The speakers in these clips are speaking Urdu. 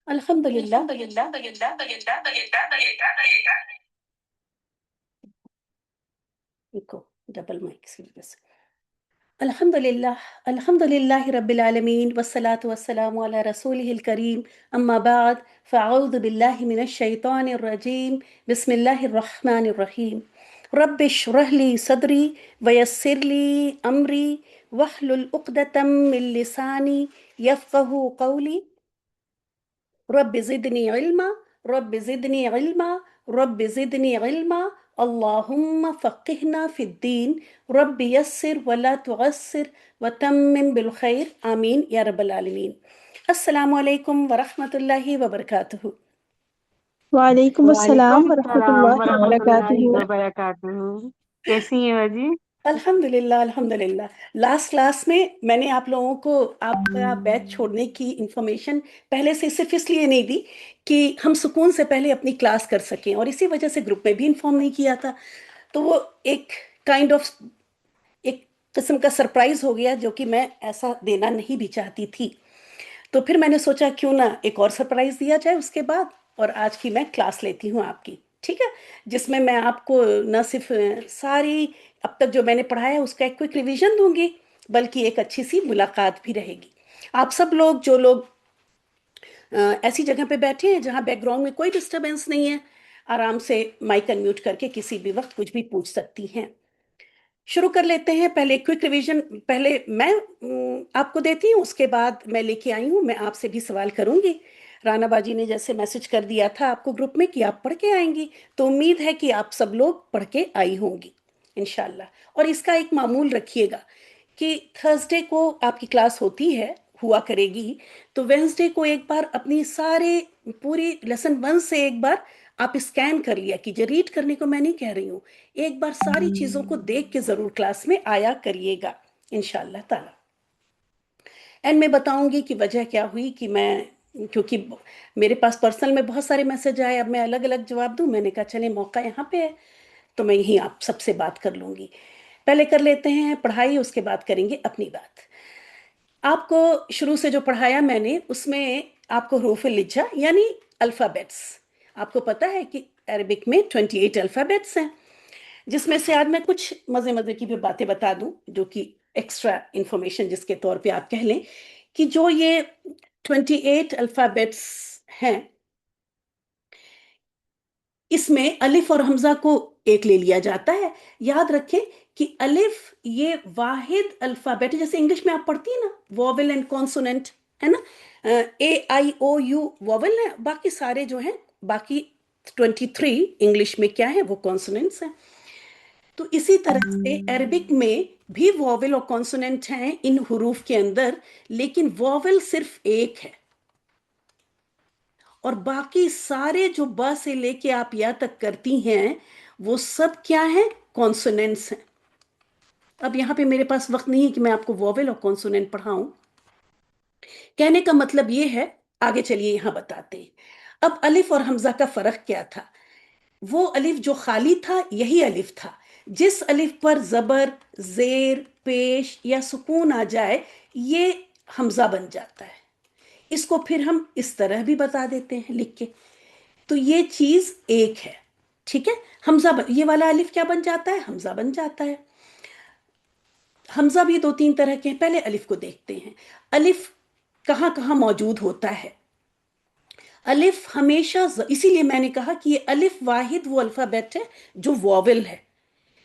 الحمد للہ کو ڈبل مائک کی وجہ سے الحمد للہ رب العالمین والصلاة والسلام علی رسولہ الکریم اما بعد فاعوذ باللہ من الشیطان الرجیم بسم اللہ الرحمن الرحیم رب اشرح لی صدری ویسر لی امری واحلل عقدۃ من لسانی یفقہوا قولی رب زدنی علما رب زدنی علما رب زدنی علما اللہم فقہنا فی الدین رب یسر ولا تعسر وتمم بالخیر آمین یا رب العالمین۔ السلام علیکم ورحمۃ اللہ وبرکاتہ۔ وعلیکم وعلیکم السلام ورحمۃ السلام اللہ ورحمۃ اللہ وبرکاتہ۔ وبرکاتہ۔ کیسی ہیں باجی؟ الحمد للہ الحمد للہ۔ لاسٹ کلاس میں نے آپ لوگوں کو آپ کا بیچ چھوڑنے کی انفارمیشن پہلے سے صرف اس لیے نہیں دی کہ ہم سکون سے پہلے اپنی کلاس کر سکیں، اور اسی وجہ سے گروپ میں بھی انفارم نہیں کیا تھا، تو وہ ایک کائنڈ آف ایک قسم کا سرپرائز ہو گیا جو کہ میں ایسا دینا نہیں بھی چاہتی تھی۔ تو پھر میں نے سوچا کیوں نہ ایک اور سرپرائز دیا جائے اس کے بعد، اور آج کی میں کلاس لیتی ہوں آپ کی، ٹھیک ہے، جس میں میں آپ کو نہ صرف ساری اب تک جو میں نے پڑھایا ہے اس کا ایک کوئک ریویژن دوں گی، بلکہ ایک اچھی سی ملاقات بھی رہے گی۔ آپ سب لوگ جو لوگ ایسی جگہ پہ بیٹھے ہیں جہاں بیک گراؤنڈ میں کوئی ڈسٹربینس نہیں ہے، آرام سے مائک انمیوٹ کر کے کسی بھی وقت کچھ بھی پوچھ سکتی ہیں۔ شروع کر لیتے ہیں۔ پہلے کوئک ریویژن پہلے میں آپ کو دیتی ہوں، اس کے بعد میں لے کے آئی ہوں، میں آپ سے بھی سوال کروں گی۔ رانا باجی نے جیسے میسج کر دیا تھا آپ کو گروپ میں کہ آپ پڑھ کے آئیں گی، تو امید ہے کہ آپ سب لوگ پڑھ کے آئی ہوں گی انشاءاللہ۔ اور اس کا ایک معمول رکھیے گا کہ تھرسڈے کو آپ کی کلاس ہوتی ہے، ہوا کرے گی، تو وینسڈے کو ایک بار اپنی سارے پوری لیسن 1 سے ایک بار آپ اسکین کر لیا کیجیے، ریڈ کرنے کو میں نہیں کہہ رہی ہوں، ایک بار ساری چیزوں کو دیکھ کے ضرور کلاس میں آیا کریے گا انشاءاللہ تعالی۔ اینڈ میں بتاؤں گی کہ وجہ کیا ہوئی کہ میں، کیونکہ میرے پاس پرسنل میں بہت سارے میسج آئے، اب میں الگ الگ جواب دوں، میں نے کہا چلیں موقع یہاں پہ ہے تو میں یہیں آپ سب سے بات کر لوں گی۔ پہلے کر لیتے ہیں پڑھائی، اس کے بعد کریں گے اپنی بات۔ آپ کو شروع سے جو پڑھایا میں نے اس میں آپ کو حروف الہجا یعنی الفابیٹس، آپ کو پتا ہے کہ عربک میں 28 الفابیٹس ہیں، جس میں سے آج میں کچھ مزے کی بھی باتیں بتا دوں جو کہ ایکسٹرا انفارمیشن جس کے طور پہ آپ کہہ لیں کہ جو یہ 28 الفابیٹس ہیں، اس میں الف اور حمزہ کو ایک لے لیا جاتا ہے۔ یاد رکھیں کہ الف یہ واحد الفابیٹ ہے، جیسے انگلش میں آپ پڑھتی ہیں نا ووول اینڈ کانسوننٹ، ہے نا، اے آئی او یو ووول ہے، باقی سارے جو ہیں باقی 23 انگلش میں کیا ہے وہ کانسوننٹس ہیں۔ تو اسی طرح سے عربک میں بھی ووول اور کانسوننٹ ہیں ان حروف کے اندر، لیکن ووول صرف ایک ہے اور باقی سارے جو با سے لے کے آپ یا تک کرتی ہیں وہ سب کیا ہیں؟ کانسوننٹس ہیں۔ اب یہاں پہ میرے پاس وقت نہیں ہے کہ میں آپ کو ووول اور کانسوننٹ پڑھاؤں، کہنے کا مطلب یہ ہے، آگے چلیے یہاں بتاتے ہیں۔ اب الف اور حمزہ کا فرق کیا تھا؟ وہ الف جو خالی تھا یہی الف تھا، جس الف پر زبر، زیر، پیش یا سکون آ جائے یہ حمزہ بن جاتا ہے۔ اس کو پھر ہم اس طرح بھی بتا دیتے ہیں لکھ کے، تو یہ چیز ایک ہے، ٹھیک ہے۔ حمزہ یہ والا الف کیا بن جاتا ہے؟ حمزہ بن جاتا ہے۔ حمزہ بھی 2-3 طرح کے ہیں، پہلے الف کو دیکھتے ہیں۔ الف کہاں کہاں موجود ہوتا ہے؟ الف ہمیشہ اسی لیے میں نے کہا کہ یہ الف واحد وہ الفابیٹ ہے جو ووول ہے،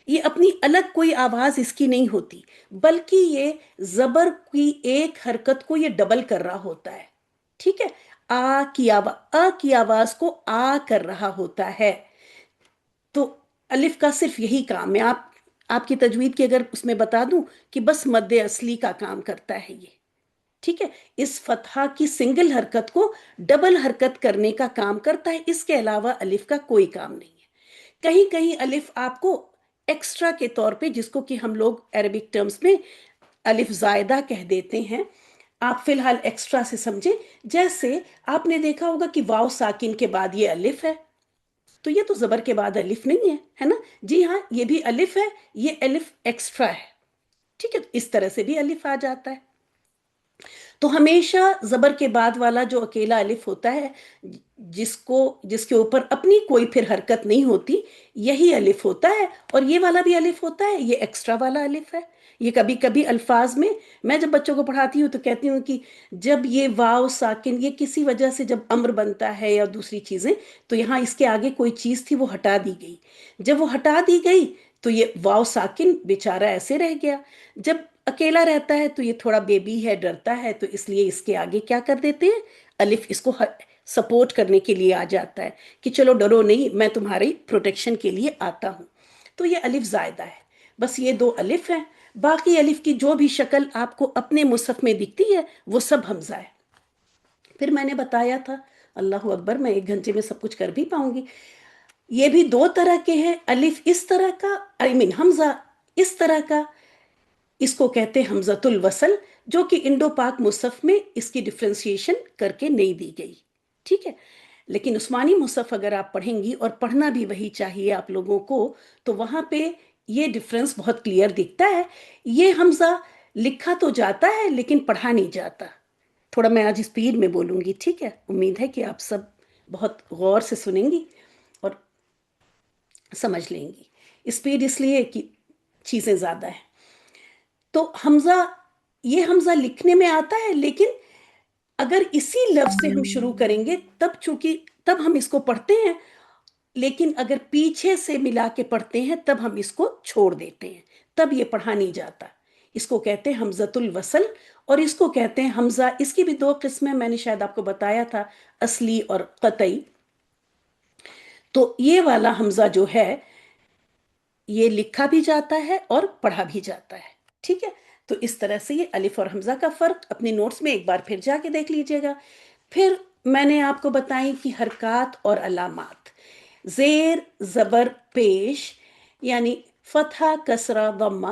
یہ اپنی الگ کوئی آواز اس کی نہیں ہوتی، بلکہ یہ زبر کی ایک حرکت کو یہ ڈبل کر رہا ہوتا ہے، ٹھیک ہے۔ آ کی آواز کو آ کر رہا ہوتا ہے، تو الف کا صرف یہی کام ہے۔ آپ کی تجوید کی اگر اس میں بتا دوں کہ بس مد اصلی کا کام کرتا ہے یہ، ٹھیک ہے، اس فتحہ کی سنگل حرکت کو ڈبل حرکت کرنے کا کام کرتا ہے، اس کے علاوہ الف کا کوئی کام نہیں ہے۔ کہیں کہیں الف آپ کو ایکسٹرا کے طور پہ، جس کو کہ ہم لوگ عربک ٹرمز میں الف زائدہ کہہ دیتے ہیں، آپ فی الحال ایکسٹرا سے سمجھیں، جیسے آپ نے دیکھا ہوگا کہ واو ساکن کے بعد یہ الف ہے، تو یہ تو زبر کے بعد الف نہیں ہے نا؟ جی ہاں، یہ بھی الف ہے، یہ الف ایکسٹرا ہے، ٹھیک ہے، اس طرح سے بھی الف آ جاتا ہے۔ تو ہمیشہ زبر کے بعد والا جو اکیلا الف ہوتا ہے، جس کے اوپر اپنی کوئی پھر حرکت نہیں ہوتی، یہی الف ہوتا ہے، اور یہ والا بھی الف ہوتا ہے، یہ ایکسٹرا والا الف ہے۔ یہ کبھی کبھی الفاظ میں جب بچوں کو پڑھاتی ہوں تو کہتی ہوں کہ جب یہ واو ساکن یہ کسی وجہ سے جب امر بنتا ہے یا دوسری چیزیں، تو یہاں اس کے آگے کوئی چیز تھی، وہ ہٹا دی گئی۔ جب وہ ہٹا دی گئی تو یہ واو ساکن بیچارہ ایسے رہ گیا۔ جب اکیلا رہتا ہے تو یہ تھوڑا بیبی ہے، ڈرتا ہے، تو اس لیے اس کے آگے کیا کر دیتے ہیں، الف اس کو سپورٹ کرنے کے لیے آ جاتا ہے کہ چلو ڈرو نہیں، میں تمہاری پروٹیکشن کے لیے آتا ہوں۔ تو یہ الف زائدہ ہے، بس یہ دو الف ہیں۔ باقی الف کی جو بھی شکل آپ کو اپنے مصحف میں دکھتی ہے وہ سب حمزہ ہے۔ پھر میں نے بتایا تھا، اللہ اکبر، میں 1 گھنٹے میں سب کچھ کر بھی پاؤں گی۔ یہ بھی 2 طرح کے ہیں، الف اس طرح کا، حمزہ اس طرح کا، اس کو کہتے ہیں حمزۃ الوصل، جو کہ انڈو پاک مصحف میں اس کی ڈفرینسیشن کر کے نہیں دی گئی، ٹھیک ہے۔ لیکن عثمانی مصحف اگر آپ پڑھیں گی، اور پڑھنا بھی وہی چاہیے آپ لوگوں کو، تو وہاں پہ یہ ڈفرینس بہت کلیئر دکھتا ہے۔ یہ حمزہ لکھا تو جاتا ہے لیکن پڑھا نہیں جاتا۔ تھوڑا میں آج اسپیڈ میں بولوں گی، ٹھیک ہے، امید ہے کہ آپ سب بہت غور سے سنیں گی اور سمجھ لیں گی۔ اسپیڈ اس لیے کہ چیزیں زیادہ ہیں۔ تو یہ حمزہ لکھنے میں آتا ہے، لیکن اگر اسی لفظ سے ہم شروع کریں گے تب ہم اس کو پڑھتے ہیں، لیکن اگر پیچھے سے ملا کے پڑھتے ہیں تب ہم اس کو چھوڑ دیتے ہیں، تب یہ پڑھا نہیں جاتا۔ اس کو کہتے ہیں حمزۃ الوصل، اور اس کو کہتے ہیں حمزہ، اس کی بھی 2 قسمیں میں نے شاید آپ کو بتایا تھا، اصلی اور قطعی۔ تو یہ والا حمزہ جو ہے یہ لکھا بھی جاتا ہے اور پڑھا بھی جاتا ہے، ٹھیک ہے۔ تو اس طرح سے یہ الف اور حمزہ کا فرق اپنے نوٹس میں ایک بار پھر جا کے دیکھ لیجئے گا۔ پھر میں نے آپ کو بتائیں کہ حرکات اور علامات، زیر، زبر، پیش، یعنی فتحہ، کسرہ، ضمہ،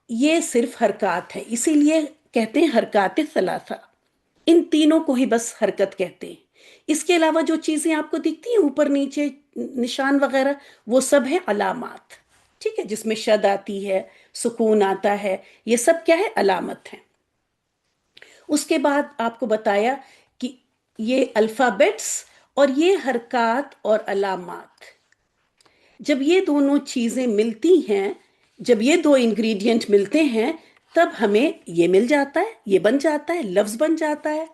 یہ صرف حرکات ہے، اسی لیے کہتے ہیں حرکات ثلاثہ۔ ان تینوں کو ہی بس حرکت کہتے ہیں۔ اس کے علاوہ جو چیزیں آپ کو دکھتی ہیں اوپر نیچے نشان وغیرہ، وہ سب ہیں علامات، ٹھیک ہے، جس میں شد آتی ہے، سکون آتا ہے، یہ سب کیا ہے، علامت ہیں۔ اس کے بعد آپ کو بتایا کہ یہ الفابیٹس اور یہ حرکات اور علامات، جب یہ دونوں چیزیں ملتی ہیں، جب یہ 2 انگریڈینٹ ملتے ہیں، تب ہمیں یہ مل جاتا ہے، یہ بن جاتا ہے، لفظ بن جاتا ہے۔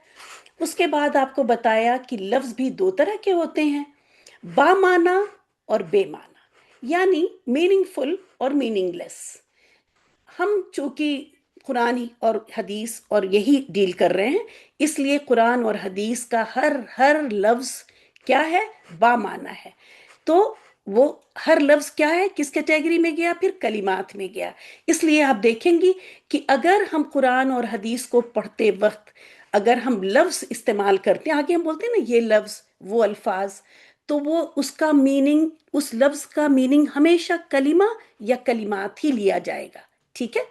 اس کے بعد آپ کو بتایا کہ لفظ بھی 2 طرح کے ہوتے ہیں، با معنی اور بے معنی، یعنی میننگ فل اور میننگ لیس۔ ہم چونکہ قرآن اور حدیث اور یہی ڈیل کر رہے ہیں، اس لیے قرآن اور حدیث کا ہر لفظ کیا ہے، با معنی ہے۔ تو وہ ہر لفظ کیا ہے، کس کیٹیگری میں گیا، پھر کلمات میں گیا۔ اس لیے آپ دیکھیں گی کہ اگر ہم قرآن اور حدیث کو پڑھتے وقت اگر ہم لفظ استعمال کرتے ہیں، آگے ہم بولتے ہیں نا یہ لفظ، وہ الفاظ، تو وہ اس کا میننگ، اس لفظ کا میننگ ہمیشہ کلمہ یا کلمات ہی لیا جائے گا، ٹھیک ہے۔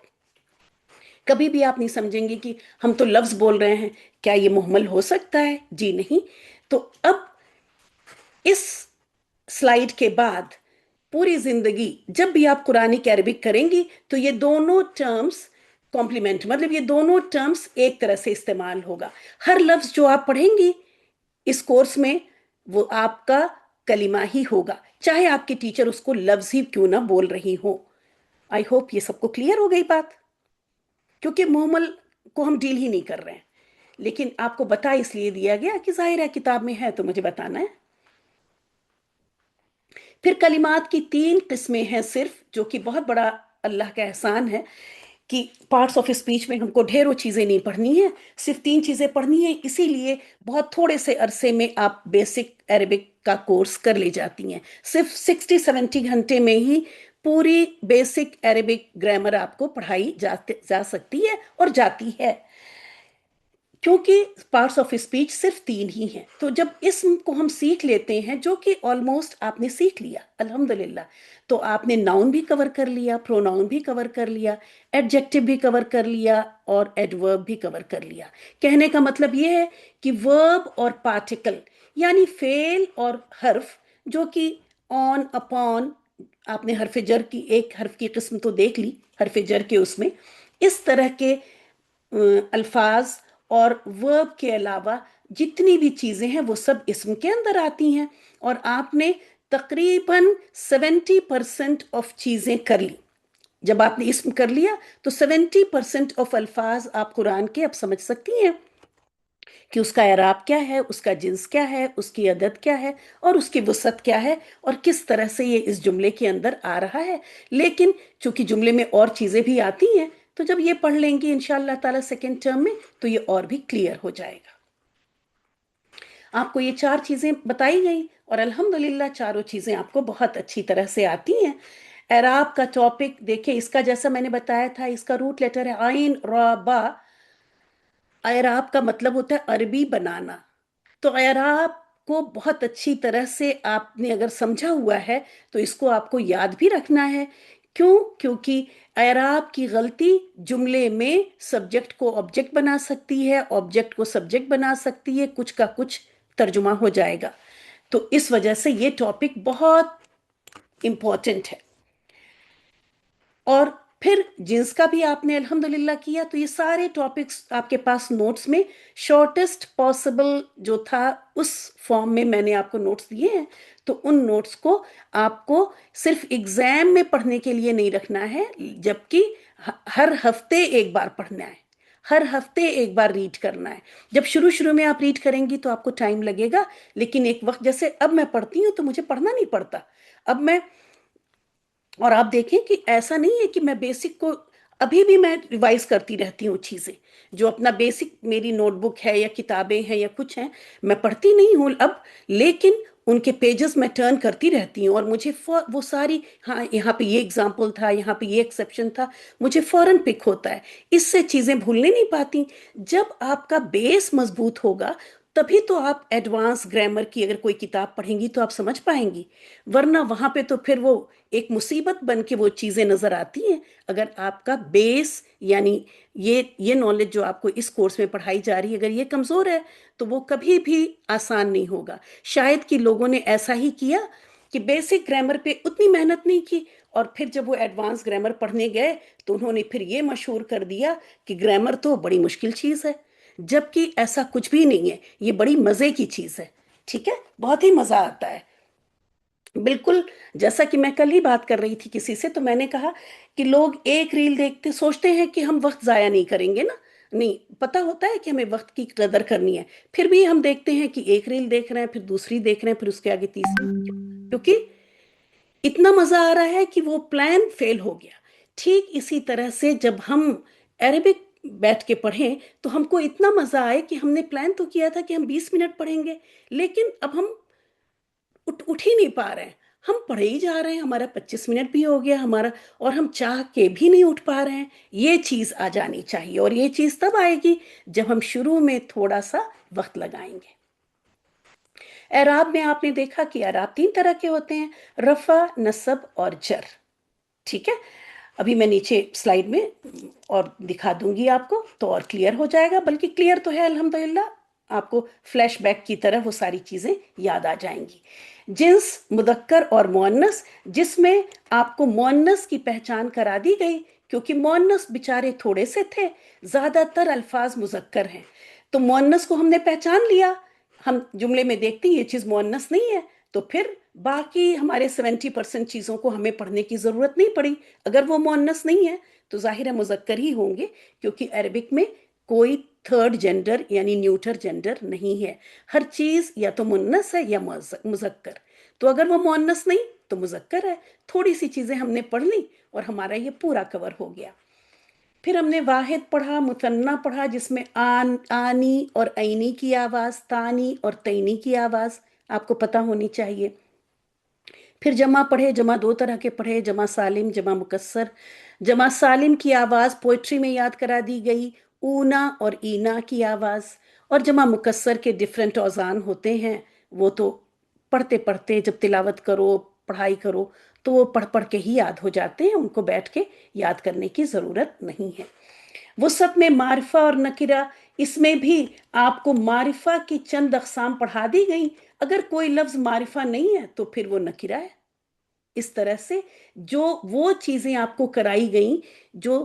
کبھی بھی آپ نہیں سمجھیں گے کہ ہم تو لفظ بول رہے ہیں، کیا یہ مہمل ہو سکتا ہے؟ جی نہیں۔ تو اب اس سلائیڈ کے بعد پوری زندگی جب بھی آپ قرآنک عربک کریں گی تو یہ دونوں ٹرمز کمپلیمنٹ، مطلب یہ دونوں ٹرمز ایک طرح سے استعمال ہوگا۔ ہر لفظ جو آپ پڑھیں گی اس کورس میں وہ آپ کا کلمہ ہی ہوگا، چاہے آپ کے ٹیچر اس کو لفظ ہی کیوں نہ بول رہی ہو۔ آئی ہوپ یہ سب کو کلیئر ہو گئی بات، کیونکہ محمل کو ہم ڈیل ہی نہیں کر رہے ہیں، لیکن آپ کو بتا اس لیے دیا گیا کہ ظاہر ہے کتاب میں ہے تو مجھے بتانا ہے۔ پھر کلمات کی 3 قسمیں ہیں صرف، جو کہ بہت بڑا اللہ کا احسان ہے کہ پارٹس آف اسپیچ میں ہم کو ڈھیروں چیزیں نہیں پڑھنی ہیں، صرف 3 چیزیں پڑھنی ہیں، اسی لیے بہت تھوڑے سے عرصے میں آپ بیسک عربک کا کورس کر لے جاتی ہیں۔ صرف 60-70 گھنٹے میں ہی پوری بیسک عربک گرامر آپ کو پڑھائی جا سکتی ہے اور جاتی ہے، کیونکہ پارٹس آف اسپیچ صرف 3 ہی ہیں۔ تو جب اسم کو ہم سیکھ لیتے ہیں، جو کہ آلموسٹ آپ نے سیکھ لیا الحمدللہ، تو آپ نے ناؤن بھی کور کر لیا، پروناؤن بھی کور کر لیا، ایڈجیکٹو بھی کور کر لیا، اور ایڈورب بھی کور کر لیا۔ کہنے کا مطلب یہ ہے کہ ورب اور پارٹیکل، یعنی فعل اور حرف، جو کہ آن، اپون، آپ نے حرف جر کی ایک حرف کی قسم تو دیکھ لی، حرف جر کے اس میں اس طرح کے الفاظ اور verb کے علاوہ جتنی بھی چیزیں ہیں وہ سب اسم کے اندر آتی ہیں، اور آپ نے تقریباً 70% آف چیزیں کر لی۔ جب آپ نے اسم کر لیا تو 70% آف الفاظ آپ قرآن کے اب سمجھ سکتی ہیں کہ اس کا اعراب کیا ہے، اس کا جنس کیا ہے، اس کی عدد کیا ہے، اور اس کی وسعت کیا ہے، اور کس طرح سے یہ اس جملے کے اندر آ رہا ہے۔ لیکن چونکہ جملے میں اور چیزیں بھی آتی ہیں، تو جب یہ پڑھ لیں گی انشاءاللہ تعالیٰ سیکنڈ ٹرم میں تو یہ اور بھی کلیئر ہو جائے گا۔ آپ کو یہ 4 چیزیں بتائی گئیں اور الحمدللہ چاروں چیزیں آپ کو بہت اچھی طرح سے آتی ہیں۔ اعراب کا ٹاپک دیکھیں، اس کا جیسا میں نے بتایا تھا، اس کا روٹ لیٹر ہے عین را با۔ اعراب کا مطلب ہوتا ہے عربی بنانا، تو اعراب کو بہت اچھی طرح سے آپ نے اگر سمجھا ہوا ہے تو اس کو آپ کو یاد بھی رکھنا ہے۔ کیوں؟ کیونکہ اعراب کی غلطی جملے میں سبجیکٹ کو آبجیکٹ بنا سکتی ہے، آبجیکٹ کو سبجیکٹ بنا سکتی ہے، کچھ کا کچھ ترجمہ ہو جائے گا۔ تو اس وجہ سے یہ ٹاپک بہت امپورٹنٹ ہے۔ اور پھر جنس کا بھی آپ نے الحمدللہ کیا، تو یہ سارے ٹاپکس آپ کے پاس نوٹس میں شارٹسٹ پاسبل جو تھا اس فارم میں میں نے آپ کو نوٹس دیے ہیں، تو ان نوٹس کو آپ کو صرف ایگزام میں پڑھنے کے لیے نہیں رکھنا ہے، جبکہ ہر ہفتے ایک بار پڑھنا ہے، ہر ہفتے ایک بار ریڈ کرنا ہے۔ جب شروع میں آپ ریڈ کریں گی تو آپ کو ٹائم لگے گا، لیکن ایک وقت جیسے اب میں پڑھتی ہوں تو مجھے پڑھنا نہیں پڑتا اب میں، اور آپ دیکھیں کہ ایسا نہیں ہے کہ میں بیسک کو ابھی بھی میں ریوائز کرتی رہتی ہوں، چیزیں جو اپنا بیسک میری نوٹ بک ہے یا کتابیں ہیں یا کچھ ہیں میں پڑھتی نہیں ہوں اب، لیکن ان کے پیجز میں ٹرن کرتی رہتی ہوں، اور مجھے وہ ساری، ہاں یہاں پہ یہ ایگزامپل تھا، یہاں پہ یہ ایکسیپشن تھا، مجھے فوراً پک ہوتا ہے۔ اس سے چیزیں بھولنے نہیں پاتی۔ جب آپ کا بیس مضبوط ہوگا تبھی تو آپ ایڈوانس گرامر کی اگر کوئی کتاب پڑھیں گی تو آپ سمجھ پائیں گی، ورنہ وہاں پہ تو پھر وہ ایک مصیبت بن کے وہ چیزیں نظر آتی ہیں۔ اگر آپ کا بیس یعنی یہ نالج جو آپ کو اس کورس میں پڑھائی جا رہی ہے اگر یہ کمزور ہے تو وہ کبھی بھی آسان نہیں ہوگا۔ شاید کہ لوگوں نے ایسا ہی کیا کہ بیسک گرامر پہ اتنی محنت نہیں کی، اور پھر جب وہ ایڈوانس گرامر پڑھنے گئے تو انہوں نے پھر یہ مشہور کر دیا کہ گرامر تو بڑی مشکل چیز ہے، جبکہ ایسا کچھ بھی نہیں ہے، یہ بڑی مزے کی چیز ہے۔ ٹھیک ہے، بہت ہی مزہ آتا ہے۔ بالکل جیسا کہ میں کل ہی بات کر رہی تھی کسی سے، تو میں نے کہا کہ لوگ ایک ریل دیکھتے سوچتے ہیں کہ ہم وقت ضائع نہیں کریں گے نا، نہیں، پتہ ہوتا ہے کہ ہمیں وقت کی قدر کرنی ہے، پھر بھی ہم دیکھتے ہیں کہ ایک ریل دیکھ رہے ہیں، پھر دوسری دیکھ رہے ہیں، پھر اس کے آگے تیسری، کیونکہ اتنا مزہ آ رہا ہے کہ وہ پلان فیل ہو گیا۔ ٹھیک اسی طرح سے جب ہم عربک بیٹھ کے پڑھیں تو ہم کو اتنا مزہ آئے کہ ہم نے پلان تو کیا تھا کہ ہم 20 منٹ پڑھیں گے، لیکن اب ہم اٹھ ہی نہیں پا رہے ہیں، ہم پڑھے ہی جا رہے ہیں، ہمارا 25 منٹ بھی ہو گیا ہمارا، اور ہم چاہ کے بھی نہیں اٹھ پا رہے ہیں۔ یہ چیز آ جانی چاہیے، اور یہ چیز تب آئے گی جب ہم شروع میں تھوڑا سا وقت لگائیں گے۔ اعراب میں آپ نے دیکھا کہ اعراب 3 طرح کے ہوتے ہیں، رفع، نصب اور جر۔ ٹھیک ہے، ابھی میں نیچے سلائیڈ میں اور دکھا دوں گی آپ کو تو اور کلیئر ہو جائے گا، بلکہ کلیئر تو ہے الحمدللہ، آپ کو فلیش بیک کی طرح وہ ساری چیزیں یاد آ جائیں گی۔ جنس مذکر اور مؤنث، جس میں آپ کو مؤنث کی پہچان کرا دی گئی، کیونکہ مؤنث بیچارے تھوڑے سے تھے، زیادہ تر الفاظ مذکر ہیں، تو مؤنث کو ہم نے پہچان لیا، ہم جملے میں دیکھتے ہیں یہ چیز مؤنث نہیں ہے، تو پھر باقی ہمارے 70% چیزوں کو ہمیں پڑھنے کی ضرورت نہیں پڑی۔ اگر وہ مؤنث نہیں ہے تو ظاہر ہے مذکر ہی ہوں گے، کیونکہ عربک میں کوئی تھرڈ جینڈر یعنی نیوٹر جینڈر نہیں ہے، ہر چیز یا تو مؤنث ہے یا مذکر، تو اگر وہ مؤنث نہیں تو مذکر ہے۔ تھوڑی سی چیزیں ہم نے پڑھ لی اور ہمارا یہ پورا کور ہو گیا۔ پھر ہم نے واحد پڑھا، مثنی پڑھا، جس میں آنی اور عینی کی آواز، تانی اور تینی کی آواز آپ کو پتہ ہونی چاہیے۔ پھر جمع پڑھے، جمع 2 طرح کے پڑھے، جمع سالم، جمع مکسر۔ جمع سالم کی آواز پوئٹری میں یاد کرا دی گئی، اونا اور اینا کی آواز، اور جمع مکسر کے ڈیفرنٹ اوزان ہوتے ہیں، وہ تو پڑھتے پڑھتے جب تلاوت کرو، پڑھائی کرو تو وہ پڑھ پڑھ کے ہی یاد ہو جاتے ہیں، ان کو بیٹھ کے یاد کرنے کی ضرورت نہیں ہے۔ وسعت میں معرفہ اور نکرہ، اس میں بھی آپ کو معرفہ کی چند اقسام پڑھا دی گئیں، اگر کوئی لفظ معرفہ نہیں ہے تو پھر وہ نکرہ ہے۔ اس طرح سے جو وہ چیزیں آپ کو کرائی گئیں جو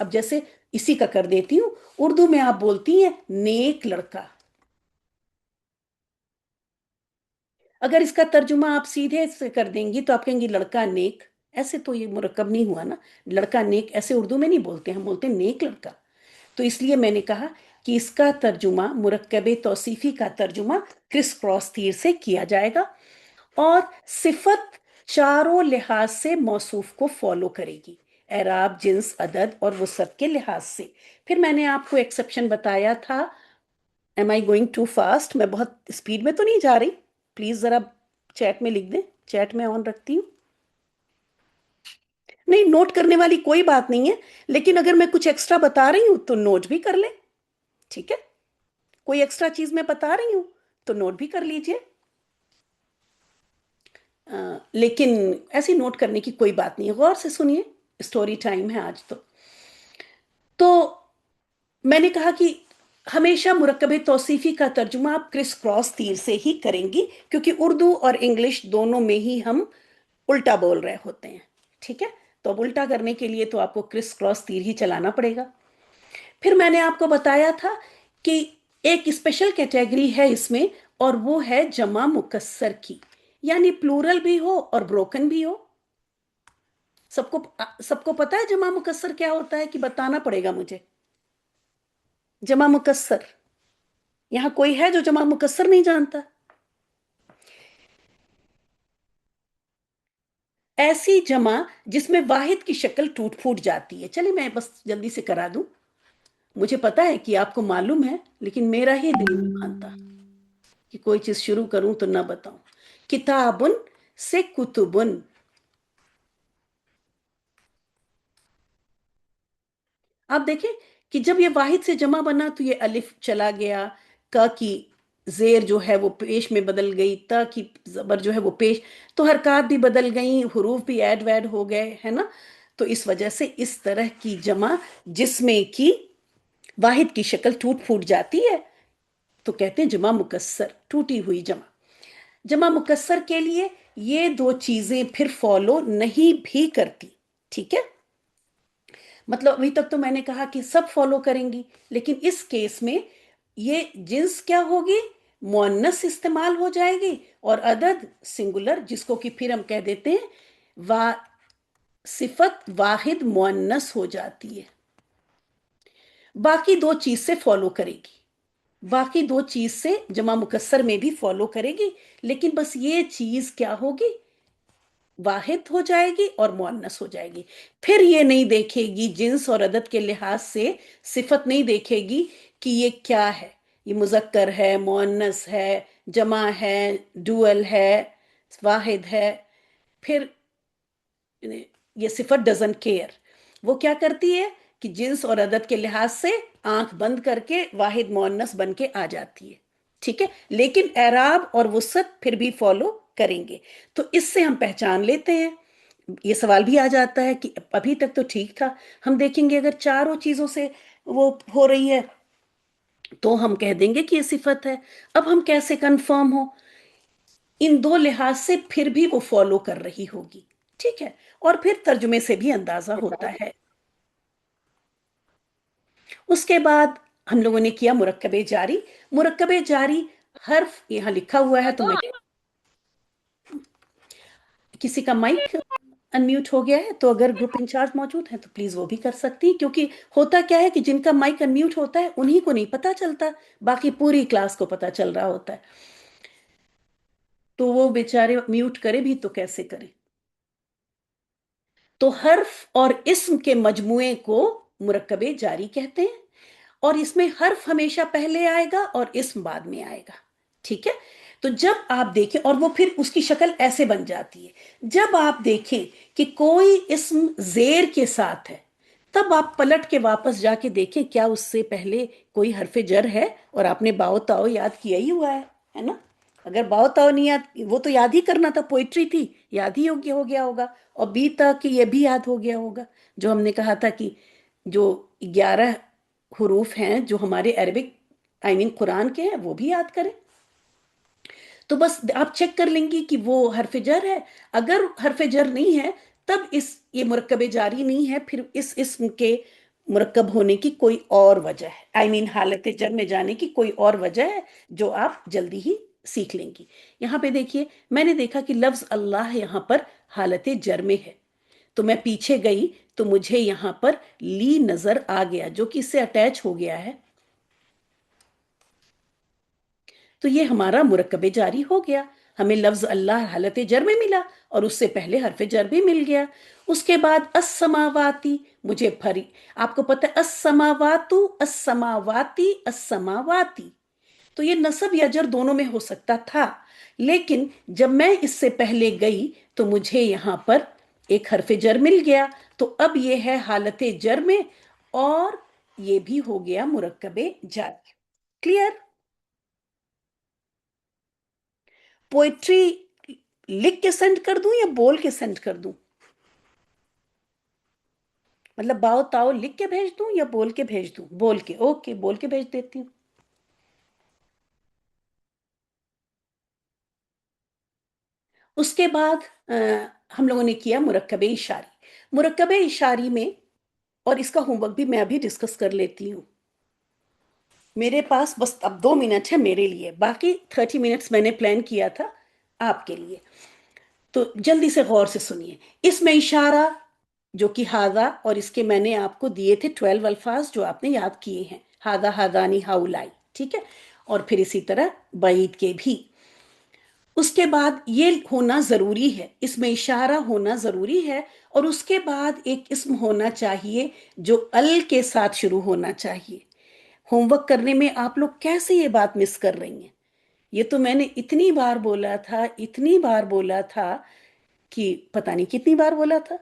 اب جیسے اسی کا کر دیتی ہوں، اردو میں آپ بولتی ہیں نیک لڑکا، اگر اس کا ترجمہ آپ سیدھے سے کر دیں گی تو آپ کہیں گی لڑکا نیک، ایسے تو یہ مرکب نہیں ہوا نا، لڑکا نیک ایسے اردو میں نہیں بولتے، ہم بولتے ہیں نیک لڑکا۔ تو اس لیے میں نے کہا کہ اس کا ترجمہ، مرکب توصیفی کا ترجمہ کرس کراس تیر سے کیا جائے گا، اور صفت چاروں لحاظ سے موصوف کو فالو کرے گی، اعراب، جنس، عدد اور وسعت کے لحاظ سے۔ پھر میں نے آپ کو ایکسیپشن بتایا تھا، am I going too fast, میں بہت اسپیڈ میں تو نہیں جا رہی، پلیز ذرا چیٹ میں لکھ دیں، چیٹ میں آن رکھتی ہوں۔ نہیں، نوٹ کرنے والی کوئی بات نہیں ہے، لیکن اگر میں کچھ ایکسٹرا بتا رہی ہوں تو نوٹ بھی کر لیں، ٹھیک ہے؟ کوئی ایکسٹرا چیز میں بتا رہی ہوں تو نوٹ بھی کر لیجئے، لیکن ایسی نوٹ کرنے کی کوئی بات نہیں ہے، غور سے سنیے، اسٹوری ٹائم ہے آج تو میں نے کہا کہ ہمیشہ مرکب توصیفی کا ترجمہ آپ کرس کراس تیر سے ہی کریں گی، کیونکہ اردو اور انگلش دونوں میں ہی ہم الٹا بول رہے ہوتے ہیں، ٹھیک ہے؟ تو اب الٹا کرنے کے لیے تو آپ کو کرس کراس تیر ہی چلانا پڑے گا۔ پھر میں نے آپ کو بتایا تھا کہ ایک اسپیشل کیٹیگری ہے اس میں، اور وہ ہے جمع مکسر کی، یعنی پلورل بھی ہو اور بروکن بھی ہو۔ سب کو پتا ہے جمع مکسر کیا ہوتا ہے کہ بتانا پڑے گا مجھے؟ جمع مکسر، یہاں کوئی ہے جو جمع مکسر نہیں جانتا؟ ایسی جمع جس میں واحد کی شکل ٹوٹ پھوٹ جاتی ہے۔ چلے میں بس جلدی سے کرا دوں، مجھے پتا ہے کہ آپ کو معلوم ہے، لیکن میرا ہی دل نہیں مانتا کہ کوئی چیز شروع کروں تو نہ بتاؤں۔ کتابن سے کتبن، آپ دیکھیں کہ جب یہ واحد سے جمع بنا تو یہ الف چلا گیا، کا کی زیر جو ہے وہ پیش میں بدل گئی، تا کی زبر جو ہے وہ پیش، تو حرکات بھی بدل گئیں، حروف بھی ایڈ ویڈ ہو گئے، ہے نا؟ تو اس وجہ سے اس طرح کی جمع جس میں کی واحد کی شکل ٹوٹ پھوٹ جاتی ہے تو کہتے ہیں جمع مکسر، ٹوٹی ہوئی جمع۔ جمع مکسر کے لیے یہ دو چیزیں پھر فالو نہیں بھی کرتی، ٹھیک ہے؟ مطلب ابھی تک تو میں نے کہا کہ سب فالو کریں گی، لیکن اس کیس میں یہ جنس کیا ہوگی؟ مؤنث استعمال ہو جائے گی، اور عدد سنگولر، جس کو کہ پھر ہم کہہ دیتے ہیں صفت واحد مؤنث ہو جاتی ہے۔ باقی دو چیز سے فالو کرے گی، باقی دو چیز سے جمع مکسر میں بھی فالو کرے گی، لیکن بس یہ چیز کیا ہوگی؟ واحد ہو جائے گی اور مؤنث ہو جائے گی۔ پھر یہ نہیں دیکھے گی جنس اور عدد کے لحاظ سے، صفت نہیں دیکھے گی کہ یہ کیا ہے، یہ مذکر ہے، مؤنث ہے، جمع ہے، ڈوئل ہے، واحد ہے۔ پھر یہ صفت ڈزن کیئر، وہ کیا کرتی ہے کہ جنس اور عدد کے لحاظ سے آنکھ بند کر کے واحد مؤنث بن کے آ جاتی ہے، ٹھیک ہے؟ لیکن اعراب اور وسعت پھر بھی فالو کریں گے۔ تو اس سے ہم پہچان لیتے ہیں، یہ سوال بھی آ جاتا ہے کہ ابھی تک تو ٹھیک تھا، ہم دیکھیں گے اگر چاروں چیزوں سے وہ ہو رہی ہے تو ہم کہہ دیں گے کہ یہ صفت ہے۔ اب ہم کیسے کنفرم ہو؟ ان دو لحاظ سے پھر بھی وہ فالو کر رہی ہوگی، ٹھیک ہے؟ اور پھر ترجمے سے بھی اندازہ ہوتا ہے۔ اس کے بعد ہم لوگوں نے کیا مرکب جاری۔ مرکب جاری حرف یہاں لکھا ہوا ہے، تو میں کسی کا مائک انمیوٹ ہو گیا ہے تو اگر گروپ انچارج موجود ہیں تو پلیز وہ بھی کر سکتی ہیں، کیونکہ ہوتا کیا ہے کہ جن کا مائک انمیوٹ ہوتا ہے انہی کو نہیں پتا چلتا، باقی پوری کلاس کو پتا چل رہا ہوتا ہے، تو وہ بیچارے میوٹ کرے بھی تو کیسے کریں؟ تو حرف اور اسم کے مجموعے کو مرکب جاری کہتے ہیں، اور اس میں حرف ہمیشہ پہلے آئے گا اور اسم بعد میں آئے گا، ٹھیک ہے؟ تو جب آپ دیکھیں، اور وہ پھر اس کی شکل ایسے بن جاتی ہے، جب آپ دیکھیں کہ کوئی اسم زیر کے ساتھ ہے تب آپ پلٹ کے واپس جا کے دیکھیں کیا اس سے پہلے کوئی حرف جر ہے، اور آپ نے باؤ تاؤ یاد کیا ہی ہوا ہے نا؟ اگر باؤ تاؤ نہیں یاد، وہ تو یاد ہی کرنا تھا، پوئٹری تھی، یاد ہی ہو گیا ہوگا، اور بی تک یہ بھی یاد ہو گیا ہوگا، جو ہم نے کہا تھا کہ جو 11 حروف ہیں جو ہمارے عربک قرآن کے ہیں وہ بھی یاد کریں۔ تو بس آپ چیک کر لیں گی کہ وہ حرف جر ہے، اگر حرف جر نہیں ہے تب یہ مرکب جاری نہیں ہے، پھر اس اسم کے مرکب ہونے کی کوئی اور وجہ ہے، حالت جر میں جانے کی کوئی اور وجہ ہے جو آپ جلدی ہی سیکھ لیں گی۔ یہاں پہ دیکھیے، میں نے دیکھا کہ لفظ اللہ یہاں پر حالت جر میں ہے، تو میں پیچھے گئی تو مجھے یہاں پر لی نظر آ گیا جو کہ اس سے اٹیچ ہو گیا ہے، تو یہ ہمارا مرکب جاری ہو گیا، ہمیں لفظ اللہ حالت جر میں ملا اور اس سے پہلے حرف جر بھی مل گیا۔ اس کے بعد السماواتی، مجھے پھری، آپ کو پتہ ہے السماواتو، السماواتی، السماواتی، تو یہ نصب یا جر دونوں میں ہو سکتا تھا، لیکن جب میں اس سے پہلے گئی تو مجھے یہاں پر ایک حرف جر مل گیا، تو اب یہ ہے حالت جر میں اور یہ بھی ہو گیا مرکب جاری۔ کلیئر؟ پوئٹری لکھ کے سینڈ کر دوں یا بول کے سینڈ کر دوں؟ مطلب باؤ تاؤ لکھ کے بھیج دوں یا بول کے بھیج دوں؟ بول کے، اوکے، بول کے بھیج دیتی ہوں۔ اس کے بعد ہم لوگوں نے کیا مرکب اشاری۔ مرکب اشاری میں، اور اس کا ہوم ورک بھی میں ابھی ڈسکس کر لیتی ہوں، میرے پاس بس اب 2 منٹ ہے میرے لیے، باقی 30 منٹس میں نے پلان کیا تھا آپ کے لیے، تو جلدی سے غور سے سنیے۔ اس میں اشارہ جو کہ ہاذا، اور اس کے میں نے آپ کو دیے تھے 12 الفاظ جو آپ نے یاد کیے ہیں، ہاذا، ہاذانی، ہاؤلائی، ٹھیک ہے، اور پھر اسی طرح بعید کے بھی۔ اس کے بعد یہ ہونا ضروری ہے، اس میں اشارہ ہونا ضروری ہے، اور اس کے بعد ایک اسم ہونا چاہیے جو ال کے ساتھ شروع ہونا چاہیے۔ ہوم ورک کرنے میں آپ لوگ کیسے یہ بات مس کر رہی ہیں؟ یہ تو میں نے اتنی بار بولا تھا، اتنی بار بولا تھا کہ پتہ نہیں کتنی بار بولا تھا۔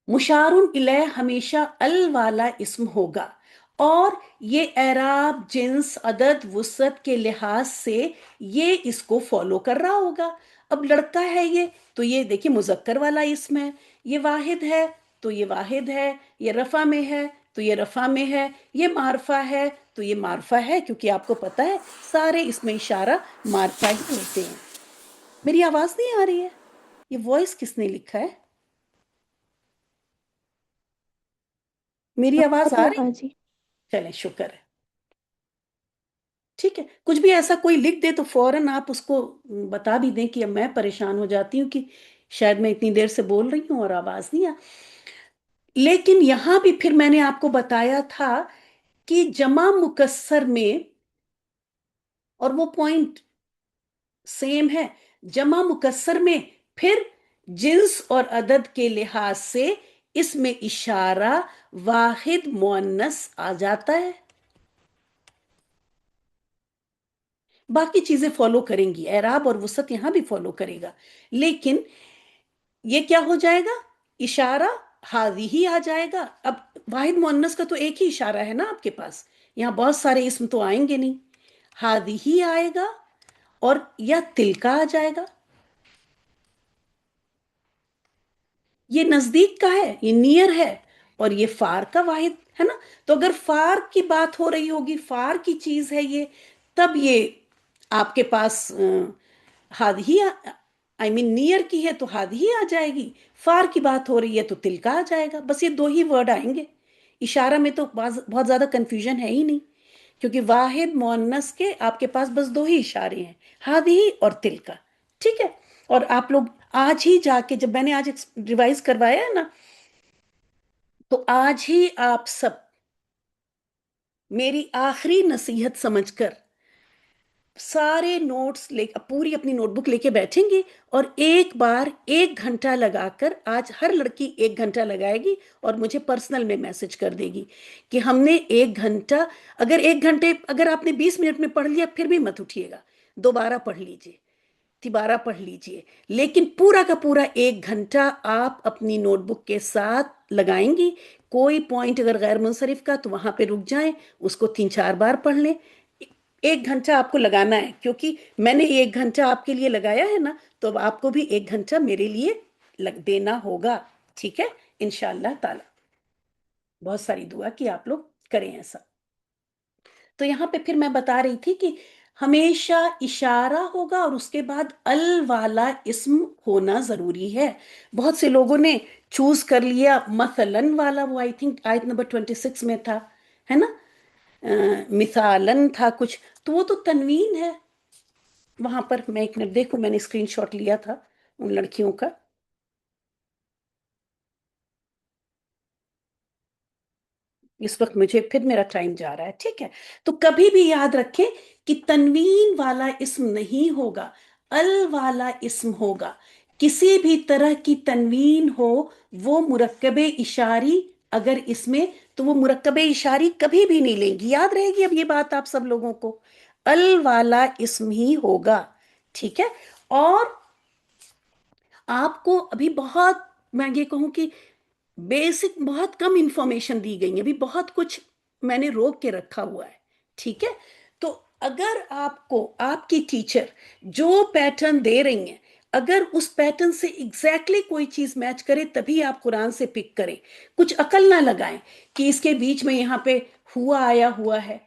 مشارن الیہ ہمیشہ ال والا اسم ہوگا، اور یہ اعراب، جنس، عدد، وسعت کے لحاظ سے یہ اس کو فالو کر رہا ہوگا۔ اب لڑکا ہے یہ، تو یہ دیکھیں مذکر والا اسم ہے، یہ واحد ہے تو یہ واحد ہے، یہ رفع میں ہے تو یہ رفع میں ہے، یہ معرفہ ہے تو یہ معرفہ ہے، کیونکہ آپ کو پتہ ہے سارے اسم اشارہ معرفہ ہی ہوتے ہیں۔ میری آواز نہیں آ رہی ہے؟ یہ وائس کس نے لکھا ہے؟ میری آواز آ رہی؟ باجی چلیں، شکر ہے، ٹھیک ہے۔ کچھ بھی ایسا کوئی لکھ دے تو فوراً آپ اس کو بتا بھی دیں کہ اب میں پریشان ہو جاتی ہوں کہ شاید میں اتنی دیر سے بول رہی ہوں اور آواز نہیں آ۔ لیکن یہاں بھی پھر میں نے آپ کو بتایا تھا کہ جمع مکسر میں، اور وہ پوائنٹ سیم ہے، جمع مکسر میں پھر جنس اور عدد کے لحاظ سے اس میں اشارہ واحد مؤنث آ جاتا ہے، باقی چیزیں فالو کریں گی، اعراب اور وسعت یہاں بھی فالو کرے گا، لیکن یہ کیا ہو جائے گا؟ اشارہ حاضی ہی آ جائے گا۔ اب واحد مؤنث کا تو ایک ہی اشارہ ہے نا آپ کے پاس، یہاں بہت سارے اسم تو آئیں گے نہیں، حاضی ہی آئے گا، اور یا تلکا آ جائے گا۔ یہ نزدیک کا ہے، یہ نیئر ہے، اور یہ فار کا واحد ہے نا، تو اگر فار کی بات ہو رہی ہوگی، فار کی چیز ہے یہ، تب یہ آپ کے پاس ہاد ہی نیئر کی ہے تو ہاد ہی آ جائے گی، فار کی بات ہو رہی ہے تو تلکا آ جائے گا، بس یہ 2 ہی ورڈ آئیں گے۔ اشارہ میں تو بہت زیادہ کنفیوژن ہے ہی نہیں، کیونکہ واحد مؤنث کے آپ کے پاس بس 2 ہی اشارے ہیں، ہاد ہی اور تلکا، ٹھیک ہے۔ اور آپ لوگ آج ہی جا کے، جب میں نے آج ریوائز کروایا ہے نا، تو آج ہی آپ سب میری آخری نصیحت سمجھ کر سارے نوٹس پوری اپنی نوٹ بک لے کے بیٹھیں گے، اور ایک بار 1 گھنٹہ لگا کر، آج ہر لڑکی 1 گھنٹہ لگائے گی اور مجھے پرسنل میں میسج کر دے گی کہ ہم نے 1 گھنٹہ، اگر 1 گھنٹے اگر آپ نے 20 منٹ میں پڑھ لیا پھر بھی مت اٹھیے گا، دوبارہ پڑھ لیجئے، تبارہ پڑھ لیجئے، لیکن پورا کا پورا 1 گھنٹہ آپ اپنی نوٹ بک کے ساتھ لگائیں گی۔ کوئی پوائنٹ اگر غیر منصرف کا تو وہاں پہ رک جائیں، اس کو 3-4 بار پڑھ لیں۔ 1 گھنٹہ آپ کو لگانا ہے، کیونکہ میں نے 1 گھنٹہ آپ کے لیے لگایا ہے نا، تو اب آپ کو بھی 1 گھنٹہ میرے لیے دینا ہوگا، ٹھیک ہے، انشاءاللہ تعالی۔ بہت ساری دعا کہ آپ لوگ کریں ایسا۔ تو یہاں پہ پھر میں بتا رہی تھی کہ ہمیشہ اشارہ ہوگا اور اس کے بعد ال والا اسم ہونا ضروری ہے. بہت سے لوگوں نے چوز کر لیا مثلاً والا، وہ آئی تھنک آیت نمبر 26 میں تھا، ہے نا، مثالاً تھا کچھ، تو وہ تو تنوین ہے. وہاں پر میں ایک منٹ دیکھوں، میں نے اسکرین شاٹ لیا تھا ان لڑکیوں کا. اس وقت مجھے پھر میرا ٹائم جا رہا ہے، ٹھیک ہے. تو کبھی بھی یاد رکھیں کہ تنوین والا اسم نہیں ہوگا، ال والا اسم ہوگا. کسی بھی طرح کی تنوین ہو وہ مرکب اشاری اگر اس میں، تو وہ مرکب اشاری کبھی بھی نہیں لیں گی. یاد رہے گی اب یہ بات آپ سب لوگوں کو، ال والا اسم ہی ہوگا، ٹھیک ہے. اور آپ کو ابھی بہت، میں یہ کہوں کہ بیسک بہت کم انفارمیشن دی گئی ہے، ابھی بہت کچھ میں نے روک کے رکھا ہوا ہے، ٹھیک ہے. تو اگر آپ کو آپ کی ٹیچر جو پیٹرن دے رہی ہیں، اگر اس پیٹرن سے ایگزیکٹلی کوئی چیز میچ کرے تبھی آپ قرآن سے پک کریں. کچھ عقل نہ لگائیں کہ اس کے بیچ میں یہاں پہ ہوا آیا ہوا ہے،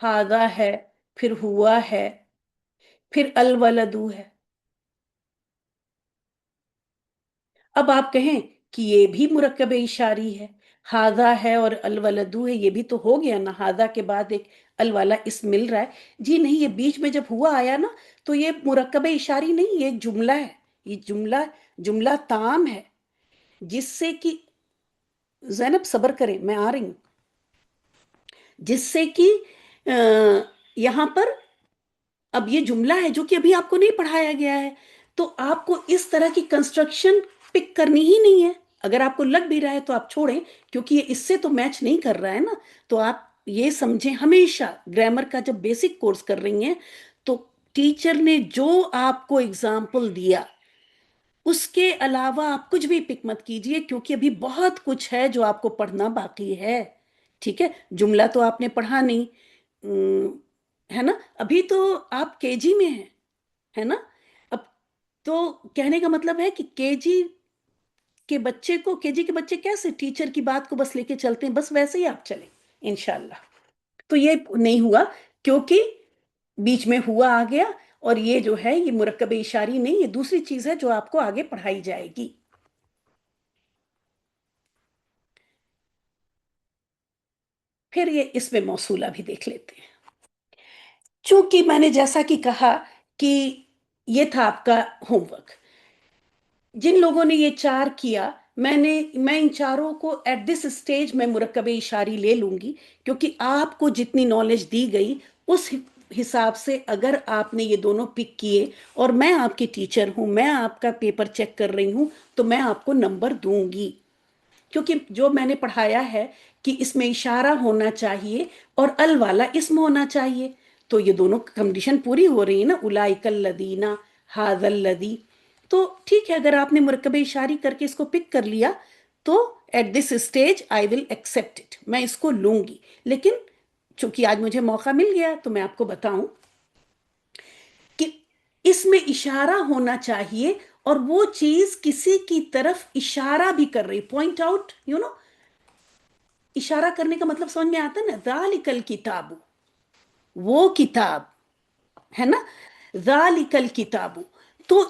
ہاذا ہے، پھر ہوا ہے، پھر الولدو ہے. اب آپ کہیں کہ یہ بھی مرکب اشاری ہے، ہاذا ہے اور الولدو ہے، یہ بھی تو ہو گیا نا، ہاذا کے بعد ایک الوالا اسم مل رہا ہے. جی نہیں، یہ بیچ میں جب ہوا آیا نا تو یہ مرکب اشاری نہیں، یہ ایک جملہ ہے. یہ جملہ تام ہے، جس سے کہ زینب صبر کریں، میں آ رہی ہوں، جس سے کہ یہاں پر اب یہ جملہ ہے جو کہ ابھی آپ کو نہیں پڑھایا گیا ہے، تو آپ کو اس طرح کی کنسٹرکشن پک کرنی ہی نہیں ہے. اگر آپ کو لگ بھی رہا ہے تو آپ چھوڑیں، کیونکہ یہ اس سے تو میچ نہیں کر رہا ہے نا. تو آپ یہ سمجھیں، ہمیشہ گرامر کا جب بیسک کورس کر رہی ہیں تو ٹیچر نے جو آپ کو اگزامپل دیا اس کے علاوہ آپ کچھ بھی پک مت کیجئے، کیونکہ ابھی بہت کچھ ہے جو آپ کو پڑھنا باقی ہے، ٹھیک ہے. جملہ تو آپ نے پڑھا نہیں، ہے نا، ابھی تو آپ کے جی میں ہیں، ہے نا. اب تو کہنے کا مطلب ہے کہ کے جی کے بچے کو، کے جی کے بچے کیسے ٹیچر کی بات کو بس لے کے چلتے ہیں، بس ویسے ہی آپ چلیں انشاءاللہ. تو یہ نہیں ہوا کیونکہ بیچ میں ہوا آ گیا، اور یہ جو ہے یہ مرکب اشاری نہیں، یہ دوسری چیز ہے جو آپ کو آگے پڑھائی جائے گی. پھر یہ اس میں موصولہ بھی دیکھ لیتے ہیں. چونکہ میں نے جیسا کہ کہا کہ یہ تھا آپ کا ہوم ورک، جن لوگوں نے یہ 4 کیا، میں ان چاروں کو ایٹ دس اسٹیج میں مرکب اشاری لے لوں گی، کیونکہ آپ کو جتنی نالج دی گئی اس حساب سے اگر آپ نے یہ دونوں پک کیے اور میں آپ کی ٹیچر ہوں، میں آپ کا پیپر چیک کر رہی ہوں، تو میں آپ کو نمبر دوں گی. کیونکہ جو میں نے پڑھایا ہے کہ اس میں اشارہ ہونا چاہیے اور ال والا اسم ہونا چاہیے، تو یہ دونوں کنڈیشن پوری ہو رہی ہے نا، اولئک الذین، ھذا الذی. تو ٹھیک ہے، اگر آپ نے مرکب اشاری کر کے اس کو پک کر لیا تو at this stage I will accept it, میں اس کو لوں گی. لیکن چونکہ آج مجھے موقع مل گیا تو میں آپ کو بتاؤں کہ اس میں اشارہ ہونا چاہیے، اور وہ چیز کسی کی طرف اشارہ بھی کر رہی، پوائنٹ آؤٹ، اشارہ کرنے کا مطلب سمجھ میں آتا ہے نا، ذالک الکتاب، وہ کتاب ہے نا، ذالک الکتاب. تو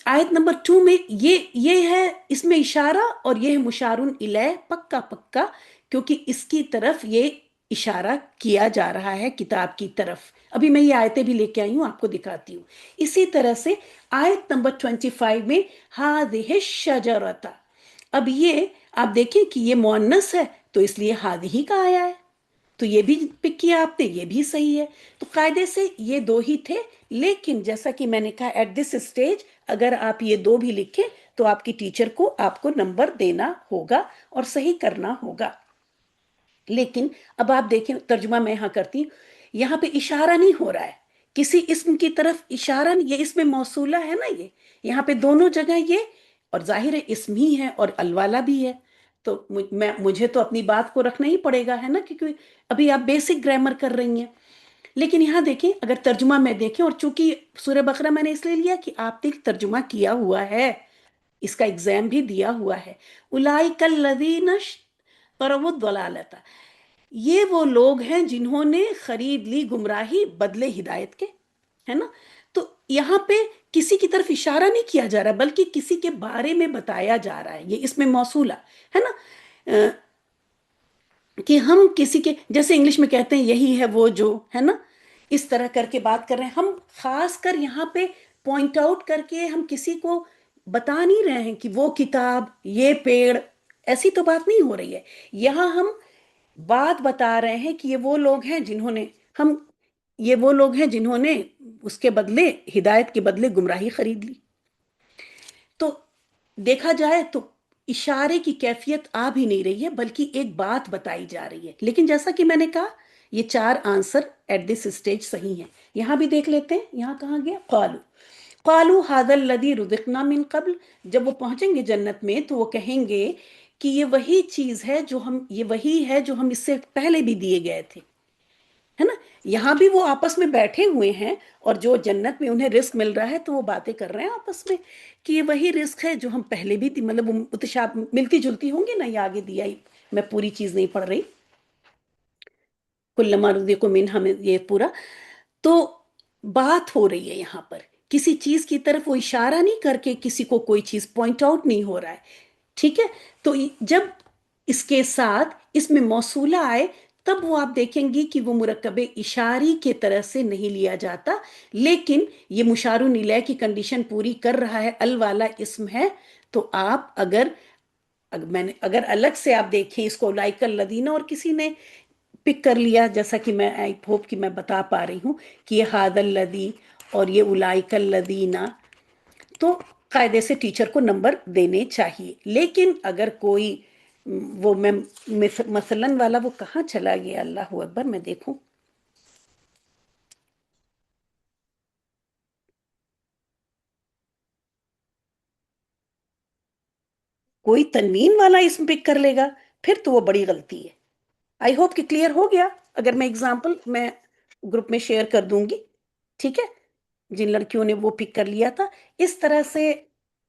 آیت نمبر 2 میں یہ ہے، اس میں اشارہ، اور یہ ہے مشارن الیہ، پکا پکا، کیونکہ اس کی طرف یہ اشارہ کیا جا رہا ہے، کتاب کی طرف. ابھی میں یہ آیتیں بھی لے کے آئی ہوں، آپ کو دکھاتی ہوں. اسی طرح سے آیت نمبر 25 میں ہذہ الشجرۃ، اب یہ آپ دیکھیں کہ یہ مؤنث ہے تو اس لیے ہذہ کا آیا ہے، تو یہ بھی پک کیا آپ نے، یہ بھی صحیح ہے. تو قاعدے سے یہ 2 ہی تھے، لیکن جیسا کہ میں نے کہا ایٹ دس اسٹیج اگر آپ یہ 2 بھی لکھیں تو آپ کی ٹیچر کو آپ کو نمبر دینا ہوگا اور صحیح کرنا ہوگا. لیکن اب آپ دیکھیں، ترجمہ میں یہاں کرتی ہوں، یہاں پہ اشارہ نہیں ہو رہا ہے کسی اسم کی طرف، اشارہ نہیں، یہ اسم موصولہ ہے نا، یہ یہاں پہ دونوں جگہ یہ، اور ظاہر ہے اسم ہی ہے اور الوالا بھی ہے، تو مجھے تو اپنی بات کو رکھنا ہی پڑے گا، ہے نا، کیونکہ ابھی آپ بیسک گرامر کر رہی ہیں. لیکن یہاں دیکھیں، اگر ترجمہ میں دیکھیں، اور چونکہ سورہ بقرہ میں نے اس لیے لیا کہ آپ نے ترجمہ کیا ہوا ہے، اس کا ایگزام بھی دیا ہوا ہے، اولئک الذین اشتروا الضلالۃ، یہ وہ لوگ ہیں جنہوں نے خرید لی گمراہی بدلے ہدایت کے، ہے نا؟ تو یہاں پہ کسی کی طرف اشارہ نہیں کیا جا رہا بلکہ کسی کے بارے میں بتایا جا رہا ہے، یہ اس میں موصولہ ہے نا، کہ ہم کسی کے، جیسے انگلش میں کہتے ہیں یہی ہے وہ جو، ہے نا، اس طرح کر کے بات کر رہے ہیں ہم، خاص کر یہاں پہ پوائنٹ آؤٹ کر کے ہم کسی کو بتا نہیں رہے ہیں کہ وہ کتاب، یہ پیڑ، ایسی تو بات نہیں ہو رہی ہے یہاں، ہم بات بتا رہے ہیں کہ ہم یہ وہ لوگ ہیں جنہوں نے اس کے بدلے، ہدایت کے بدلے گمراہی خرید لی۔ تو دیکھا جائے تو اشارے کی کیفیت آ بھی نہیں رہی ہے بلکہ ایک بات بتائی جا رہی ہے، لیکن جیسا کہ میں نے کہا یہ 4 آنسر ایٹ دس اسٹیج صحیح ہیں۔ یہاں بھی دیکھ لیتے ہیں، یہاں کہاں گیا؟ قالو، قالو ھذا الذی رزقنا من قبل، جب وہ پہنچیں گے جنت میں تو وہ کہیں گے کہ یہ وہی چیز ہے یہ وہی ہے جو ہم اس سے پہلے بھی دیے گئے تھے، ہے نا؟ یہاں بھی وہ آپس میں بیٹھے ہوئے ہیں اور جو جنت میں انہیں رزق مل رہا ہے تو وہ باتیں کر رہے ہیں آپس میں کہ یہ وہی رزق ہے جو ہم پہلے بھی مطلب ملتی جلتی ہوں گی نا، یہ آگے دیا ہی، میں پوری چیز نہیں پڑھ رہی، کلما رزقوا منہا، میں یہ پورا، تو بات ہو رہی ہے یہاں پر کسی چیز کی طرف، وہ اشارہ نہیں کر کے کسی کو کوئی چیز پوائنٹ آؤٹ نہیں ہو رہا ہے، ٹھیک ہے؟ تو جب اس کے ساتھ اس میں موصولہ آئے تب وہ آپ دیکھیں گی کہ وہ مرکب اشاری کے طرح سے نہیں لیا جاتا، لیکن یہ مشارون الیہ کی کنڈیشن پوری کر رہا ہے، ال والا اسم ہے، تو آپ اگر الگ سے آپ دیکھیں اس کو، لائک الذین، اور کسی نے پک کر لیا، جیسا کہ میں آئی ہوپ کہ میں بتا پا رہی ہوں کہ یہ ھذا الذی اور یہ اولئک الذین، تو قاعدے سے ٹیچر کو نمبر دینے چاہیے، لیکن اگر کوئی وہ میں مثلاً والا وہ کہاں چلا گیا، اللہ اکبر، میں دیکھوں، کوئی تنوین والا اسم پک کر لے گا پھر تو وہ بڑی غلطی ہے۔ آئی ہوپ کہ کلیئر ہو گیا، اگر میں اگزامپل میں گروپ میں شیئر کر دوں گی، ٹھیک ہے؟ جن لڑکیوں نے وہ پک کر لیا تھا، اس طرح سے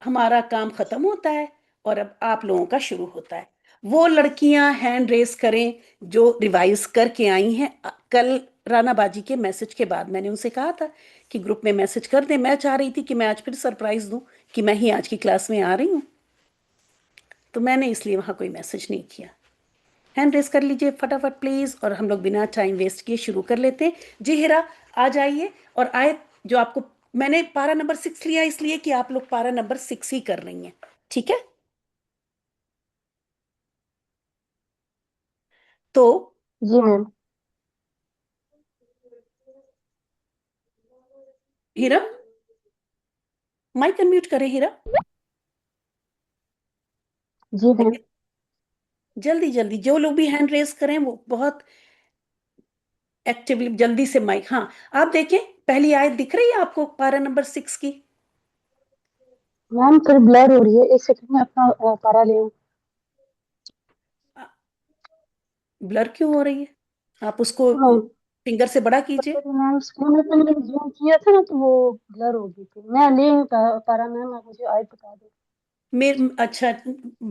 ہمارا کام ختم ہوتا ہے اور اب آپ لوگوں کا شروع ہوتا ہے۔ وہ لڑکیاں ہینڈ ریز کریں جو ریوائز کر کے آئی ہیں، کل رانا باجی کے میسج کے بعد میں نے ان سے کہا تھا کہ گروپ میں میسج کر دیں، میں چاہ رہی تھی کہ میں آج پھر سرپرائز دوں کہ میں ہی آج کی کلاس میں آ رہی ہوں، تو میں نے اس لیے وہاں کوئی میسج نہیں کیا۔ ہینڈ ریز کر لیجئے فٹافٹ پلیز، اور ہم لوگ بنا ٹائم ویسٹ کیے شروع کر لیتے ہیں۔ جی ہیرا، آ جائیے، اور آیت جو آپ کو، میں نے پارا نمبر 6 لیا اس لیے کہ آپ لوگ پارا نمبر 6 ہی کر رہی ہیں، ٹھیک ہے؟ تو جی میم۔ ہیرا، مائک انمیوٹ کریں ہیرا، جی میم۔ جلدی جلدی جو لوگ بھی ہینڈ ریز کریں وہ بہت ایکٹیولی جلدی سے مائک، ہاں آپ دیکھیں پہلی آیت دکھ رہی ہے آپ کو پارا نمبر 6 کی؟ میم پھر بلر ہو رہی ہے، ایک سیکنڈ میں اپنا پارا لے آؤں۔ بلر کیوں ہو رہی ہے؟ آپ اس کو ہاں، فنگر سے بڑا کیجئے۔ پتہ نہیں میم، اسکول میں تو میں نے زوم کیا تھا نا تو وہ بلر ہو گئی تھی۔ میں لے آؤں پارا میم، آپ مجھے آیت بتا دیں۔ اچھا،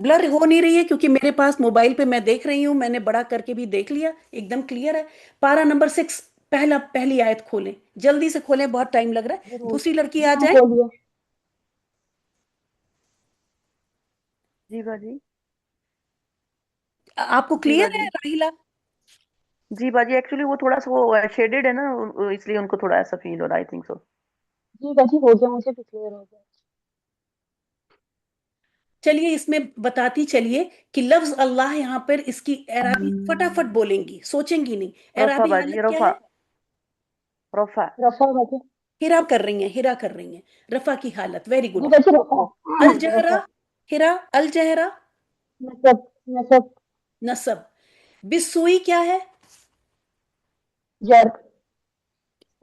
بلر ہو نہیں رہی ہے کیونکہ میرے پاس موبائل پہ میں دیکھ رہی ہوں، میں نے بڑا کر کے بھی دیکھ لیا، ایک دم کلیئر ہے۔ پارا نمبر 6 پہلی آیت کھولیں، جلدی سے کھولیں، بہت ٹائم لگ رہا ہے، ضرور دوسری لڑکی جی آ میم، جائیں۔ کھول دیا۔ جی باجی، آپ کو جی کلیئر ہے باجی، راہیلہ؟ جی باجی، ایکچولی وہ تھوڑا سا وہ شیڈڈ ہے نا، اس لیے ان کو تھوڑا ایسا فیل ہو رہا ہے، آئی تھنک سو۔ جی باجی ہو گیا، مجھے بھی کلیئر ہو گیا۔ چلیے اس میں بتاتی چلیے کہ لفظ اللہ یہاں پر اس کی اعرابی فٹافٹ بولیں گی، سوچیں گی نہیں، رفع اعرابی باجی، حالت کیا رفع، ہے؟ رفع۔ رفع باجی، ہیرا کر رہی ہیں، ہیرا کر رہی ہیں، رفع کی حالت، ویری جی گڈ۔ باجی رفع، الجہرا، رفع، ہیرا، الجہرا نصب، نصب، نصب، بسوئی کیا ہے؟ جر،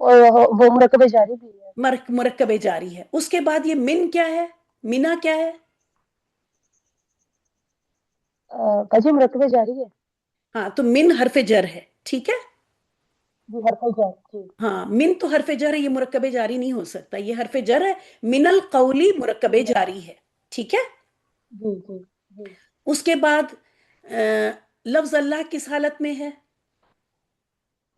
اور وہ مرکب جاری بھی ہے۔ مرکب جاری ہے۔ اس کے بعد یہ من کیا ہے؟ منا کیا ہے؟ باجی مرکب جاری ہے۔ ہاں تو من حرف جر ہے، ٹھیک ہے؟ جی حرف جر، جی ہاں من تو حرف جر ہے، یہ مرکب جاری نہیں ہو سکتا، یہ حرف جر ہے، من القولی مرکب جاری ہے، ٹھیک ہے؟ جی جی جی۔ اس کے بعد لفظ اللہ کس حالت میں ہے؟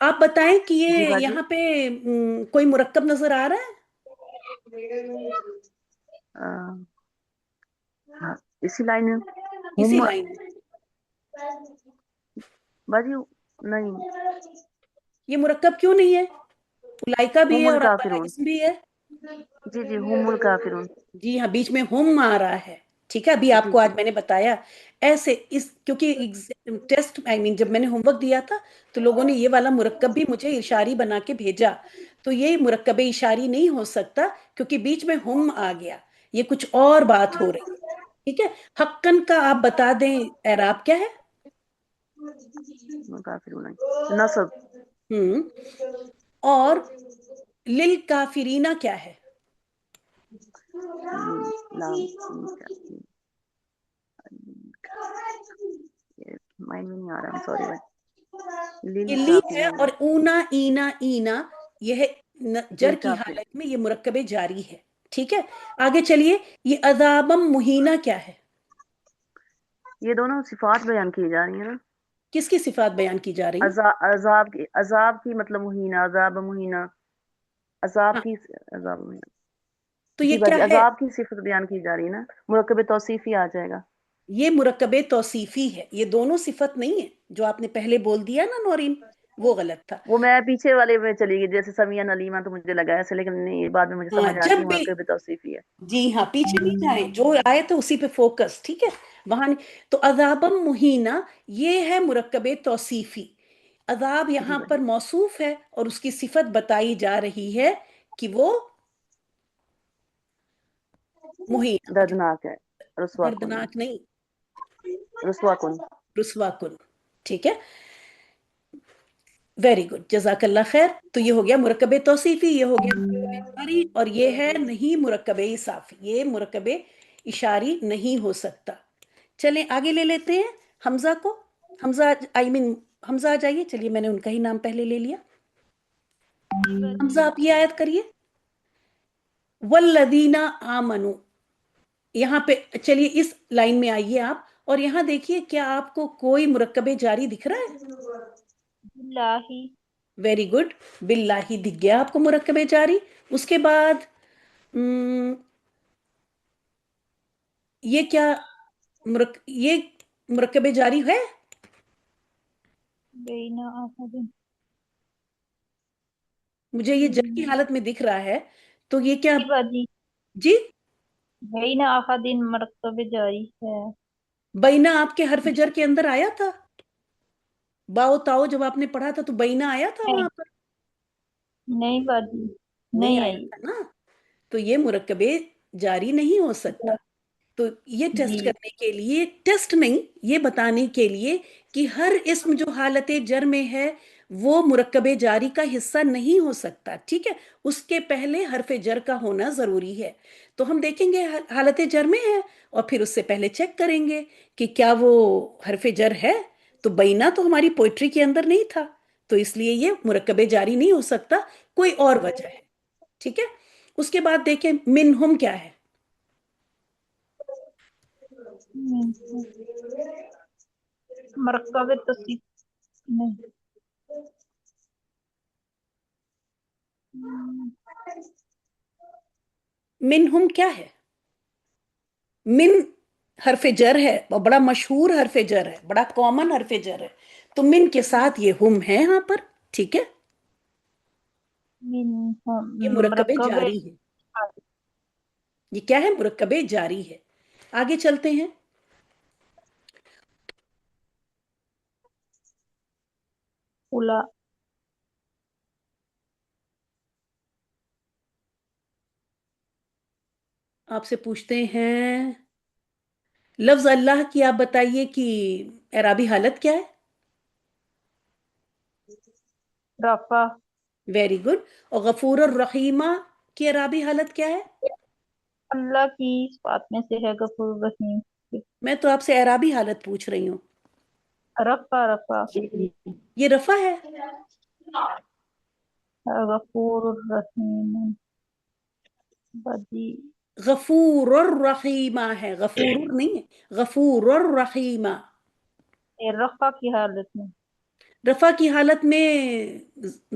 آپ بتائیں کہ جی یہ باجی یہاں پہ کوئی مرکب نظر آ رہا ہے؟ ہاں اسی لائن میں اسی ہم لائن میں باجی نہیں یہ مرکب کیوں نہیں ہے؟ اولائکا بھی ہے ہم اور الکافرون اسم بھی ہے. جی جی ہم الکافرون جی ہاں بیچ میں ہم آ رہا ہے. ٹھیک ہے ابھی آپ جی کو جی آج میں نے بتایا ایسے کیونکہ ٹیسٹ جب میں نے ہوم ورک دیا تھا تو لوگوں نے یہ والا مرکب بھی مجھے اشاری بنا کے بھیجا. تو یہ مرکب اشاری نہیں ہو سکتا کیونکہ بیچ میں ہم آ گیا. یہ کچھ اور بات ہو رہی ہے. ٹھیک ہے حقن کا آپ بتا دیں اعراب کیا ہے؟ کافرون نصب ہوں اور للکافرینہ کیا ہے؟ لام مائنڈ میں نہیں آ رہا سوری یہ لی ہے للکافرین اور اونا اینا اینا یہ جر کی للکافرین حالت میں یہ مرکب جاری ہے. ٹھیک ہے آگے چلیے یہ عذابم مہینہ کیا ہے؟ یہ دونوں صفات بیان کی جا رہی ہیں نا کس کی صفات بیان کی جا رہی ہیں؟ عذاب کی مطلب مہینہ عذاب مہینہ عذاب ہاں کی عذاب مہینہ تو جی یہ کیا باجی ہے؟ عذاب کی صفت بیان کی جا رہی ہے نا مرکب توصیفی آ جائے گا. یہ مرکب توصیفی ہے. یہ دونوں صفت نہیں ہے جو آپ نے پہلے بول دیا نا نورین وہ غلط تھا. وہ میں پیچھے والے میں چلی گئی جیسے سمیع نلیمہ تو مجھے لگا ایسے لیکن نہیں بعد میں مجھے ہاں سمجھ آ جب گئی بھی مرکب توصیفی ہے. جی ہاں پیچھے نہیں جائیں جو آئے تو اسی پہ فوکس. ٹھیک ہے وہاں تو عذابم مہینہ یہ ہے مرکب توصیفی. عذاب جی یہاں پر باجی موصوف ہے اور اس کی صفت بتائی جا رہی ہے کہ وہ مہینہ دردناک ہے رسوا کن دردناک نہیں رسوا کن رسوا کن. ٹھیک ہے ویری گڈ جزاک اللہ خیر. تو یہ ہو گیا مرکب توصیفی یہ ہو گیا مرکب اشاری اور یہ ہے نہیں مرکب اضافی. یہ مرکب اشاری نہیں ہو سکتا. چلیں آگے لے لیتے ہیں حمزہ کو. حمزہ حمزہ آ جائیے. چلیے میں نے ان کا ہی نام پہلے لے لیا. حمزہ آپ یہ آیت کریے والذین آمنوا. یہاں پہ چلیے اس لائن میں آئیے آپ اور یہاں دیکھیے کیا آپ کو کوئی مرکب جاری دکھ رہا ہے؟ باللہ ویری گڈ باللہ دکھ گیا آپ کو مرکب جاری. اس کے بعد یہ کیا یہ مرکب جاری ہے؟ بین احد مجھے یہ جر کی حالت میں دکھ رہا ہے تو یہ کیا؟ جی باجی جی بین احد مرکب جاری ہے. بینا آپ کے حرف جر کے اندر آیا تھا؟ باؤ تاؤ جب آپ نے پڑھا تھا تو بینا آیا تھا نہیں وہاں پر؟ نہیں باجی نہیں نہیں آیا آئی. تھا نا. تو یہ مرکب جاری نہیں ہو سکتا. تو یہ ٹیسٹ جی کرنے کے لیے ٹیسٹ نہیں یہ بتانے کے لیے کہ ہر اسم جو حالت جر میں ہے وہ مرکب جاری کا حصہ نہیں ہو سکتا. ٹھیک ہے اس کے پہلے حرف جر کا ہونا ضروری ہے. تو ہم دیکھیں گے حالت جر میں ہے اور پھر اس سے پہلے چیک کریں گے کہ کیا وہ حرف جر ہے. تو بینا تو ہماری پوئٹری کے اندر نہیں تھا تو اس لیے یہ مرکب جاری نہیں ہو سکتا. کوئی اور وجہ ہے. ٹھیک ہے اس کے بعد دیکھیں منہم کیا ہے؟ مرکب تصیف نہیں منہم کیا ہے؟ من حرف جر ہے اور بڑا مشہور حرف جر ہے بڑا کامن حرف جر ہے. تو من کے ساتھ یہ ہم ہے یہاں پر. ٹھیک ہے یہ مرکب مرکب جاری ہے. یہ کیا ہے؟ مرکب جاری ہے. آگے چلتے ہیں. اولا آپ سے پوچھتے ہیں لفظ اللہ کی آپ بتائیے کہ اعرابی حالت کیا ہے؟ رفع ویری گڈ. اور غفور الرحیمہ کی اعرابی حالت کیا ہے؟ اللہ کی صفات میں سے ہے غفور رحیم. میں تو آپ سے اعرابی حالت پوچھ رہی ہوں. رفع رفع یہ رفع ہے. غفور الرحیم بدی غفور الرحیمہ ہے غفور نہیں ہے غفور الرحیمہ. رفع کی حالت میں رفع کی حالت میں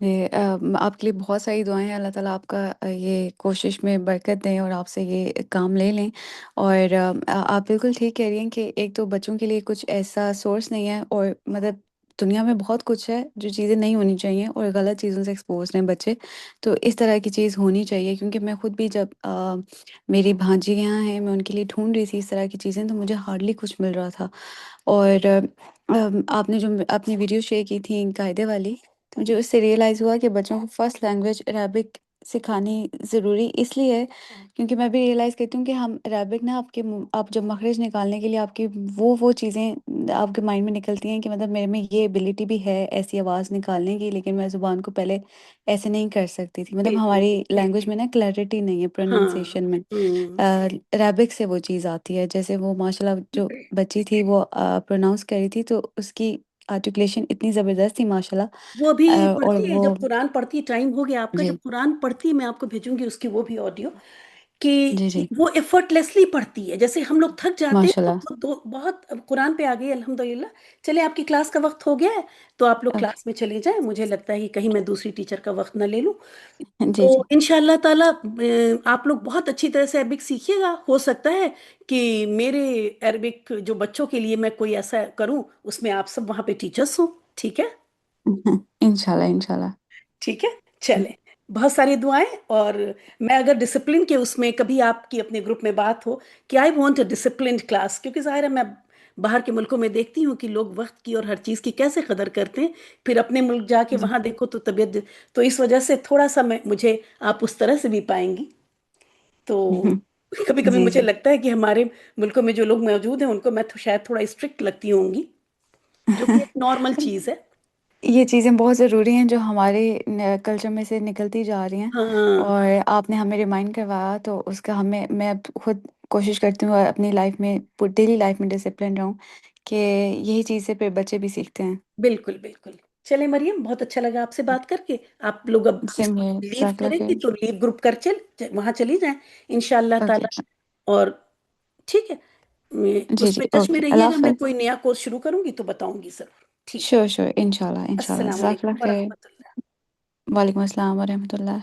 آپ کے لیے بہت ساری دعائیں ہیں، اللہ تعالیٰ آپ کا یہ کوشش میں برکت دیں اور آپ سے یہ کام لے لیں۔ اور آپ بالکل ٹھیک کہہ رہی ہیں کہ ایک تو بچوں کے لیے کچھ ایسا سورس نہیں ہے، اور مطلب دنیا میں بہت کچھ ہے جو چیزیں نہیں ہونی چاہیے اور غلط چیزوں سے ایکسپوز ہیں بچے، تو اس طرح کی چیز ہونی چاہیے۔ کیونکہ میں خود بھی جب میری بھانجی یہاں ہیں، میں ان کے لیے ڈھونڈ رہی تھی اس طرح کی چیزیں، تو مجھے ہارڈلی کچھ مل رہا تھا۔ اور آپ نے جو اپنی ویڈیو شیئر کی تھی قاعدے والی، تو مجھے اس سے ریئلائز ہوا کہ بچوں کو فرسٹ لینگویج عربک سکھانی ضروری اس لیے ہے کیونکہ میں بھی ریئلائز کرتی ہوں کہ ہم عربک نا آپ جب مخرج نکالنے کے لیے آپ کی وہ چیزیں آپ کے مائنڈ میں نکلتی ہیں کہ مطلب میرے میں یہ ایبلٹی بھی ہے ایسی آواز نکالنے کی، لیکن میں زبان کو پہلے ایسے نہیں کر سکتی تھی۔ مطلب بالکل ہماری لینگویج میں نا کلیئرٹی نہیں ہے ہاں پروننسیشن میں۔ ہوں عربک سے وہ چیز آتی ہے، جیسے وہ ماشاء اللہ جو بچی تھی وہ پروناؤنس کر رہی تھی تو اس کی آرٹیکولیشن اتنی زبردست تھی ماشاء وہ بھی اللہ۔ اور پڑھتی ہے وہ جب قرآن پڑھتی ہے، ٹائم ہو گیا آپ کا، جی جب قرآن پڑھتی ہے میں آپ کو بھیجوں گی اس کی وہ بھی آڈیو، کہ جی جی وہ ایفرٹ لیسلی پڑھتی ہے۔ جیسے ہم لوگ تھک جاتے ماشاء ہیں اللہ۔ تو وہ بہت قرآن پہ آ گئی الحمدللہ۔ چلے آپ کی کلاس کا وقت ہو گیا ہے تو آپ لوگ اوکے کلاس میں چلے جائیں، مجھے لگتا ہے کہ کہیں میں دوسری ٹیچر کا وقت نہ لے لوں۔ جی تو جی انشاءاللہ تعالی آپ لوگ بہت اچھی طرح سے عربک سیکھیے گا۔ ہو سکتا ہے کہ میرے عربک جو بچوں کے لیے میں کوئی ایسا کروں اس میں آپ سب وہاں پہ ٹیچرس ہوں، ٹھیک ہے؟ انشاءاللہ انشاءاللہ۔ ٹھیک ہے، چلیں، بہت ساری دعائیں۔ اور میں اگر ڈسپلن کے اس میں کبھی آپ کی اپنے گروپ میں بات ہو کہ I want a disciplined class, کیونکہ ظاہر ہے میں باہر کے ملکوں میں دیکھتی ہوں کہ لوگ وقت کی اور ہر چیز کی کیسے قدر کرتے ہیں، پھر اپنے ملک جا کے جی وہاں دیکھو تو طبیعت، تو اس وجہ سے تھوڑا سا مجھے آپ اس طرح سے بھی پائیں گی۔ تو کبھی کبھی جی مجھے جی لگتا ہے کہ ہمارے ملکوں میں جو لوگ موجود ہیں ان کو میں تو شاید تھوڑا اسٹرکٹ لگتی ہوں گی، جو کہ ایک نارمل چیز ہے۔ یہ چیزیں بہت ضروری ہیں جو ہمارے کلچر میں سے نکلتی جا رہی ہیں، ہاں اور آپ نے ہمیں ریمائنڈ کروایا تو اس کا میں خود کوشش کرتی ہوں اپنی لائف میں ڈیلی لائف میں ڈسپلن رہوں، کہ یہی چیزیں پھر بچے بھی سیکھتے ہیں۔ بالکل بالکل۔ چلیں مریم، بہت اچھا لگا آپ سے بات کر کے۔ آپ لوگ اب اس سیم ہیئر، لیو جزاک اللہ کریں گے خیر۔ تو لیو گروپ کر وہاں چلی جائیں انشاءاللہ اوکے تعالی۔ اور ٹھیک ہے، جی اس جی میں ٹچ میں اوکے، اللہ رہیے گا، میں حافظ۔ کوئی نیا کورس شروع کروں گی تو بتاؤں گی ضرور، ٹھیک ہے؟ شور شور انشاءاللہ انشاءاللہ، السلام جزاک علیکم اللہ خیر۔ ورحمۃ اللہ۔ وعلیکم السلام ورحمۃ اللہ۔